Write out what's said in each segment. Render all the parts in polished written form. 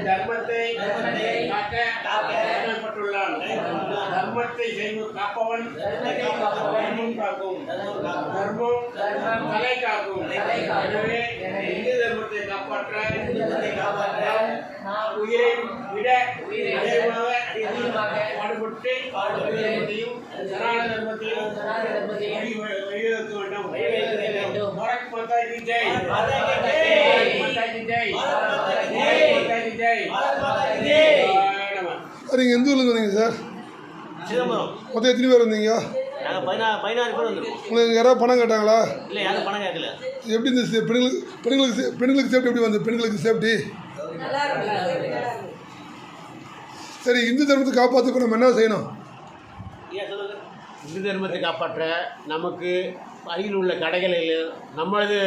தர்மத்தை காக்கப்பட்டுள்ளான். தர்மத்தை காப்பவன் தர்மம் காக்கும், தர்மம் தலை காக்கும். எனவே இந்து தர்மத்தை காப்பாற்ற உயிரை விட அதிகமாக பாடுபட்டு சனாதன தர்மத்தையும் வழிவகுக்க வேண்டும். பாரத் மாதா கி ஜெய். நீங்கள் எந்த ஊர்லேருந்து வந்தீங்க சார்? மொத்தம் எத்தனை பேர் வந்தீங்க? நாங்கள் 16 பேர் வந்துருக்கோம். உங்களுக்கு யாராவது பணம் கேட்டாங்களா? இல்லை, யாரும் பணம் கேட்கல. எப்படி இந்த பெண்களுக்கு சேஃப்டி எப்படி வந்து பெண்களுக்கு சேஃப்டி? சரி, இந்து தர்மத்தை காப்பாற்றுக்கு நம்ம என்ன செய்யணும்? இந்து தர்மத்தை காப்பாற்ற நமக்கு அருகில் உள்ள கடைகளில் நம்மளது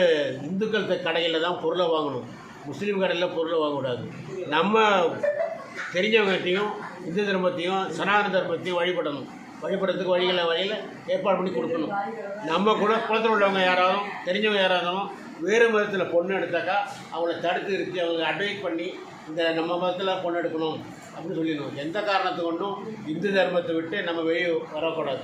இந்துக்கள் கடைகளில் தான் பொருளை வாங்கணும். முஸ்லீம் கடையில் பொருளை வாங்கக்கூடாது. நம்ம தெரிஞ்சவங்ககிட்டையும் இந்து தர்மத்தையும் சனாதன தர்மத்தையும் வழிபடுறதுக்கு வழியில் ஏற்பாடு பண்ணி கொடுக்கணும். நம்ம குளத்தில் உள்ளவங்க யாராவது தெரிஞ்சவங்க யாராலும் வேறு மதத்தில் பொண்ணு எடுத்தாக்கா அவங்கள தடுத்து நிறுத்தி அவங்க அட்வைஸ் பண்ணி இந்த நம்ம மதத்தில் பொண்ணு எடுக்கணும் அப்படின்னு சொல்லிடணும். எந்த காரணத்தை கொண்டும் இந்து தர்மத்தை விட்டு நம்ம வெளியே வரக்கூடாது.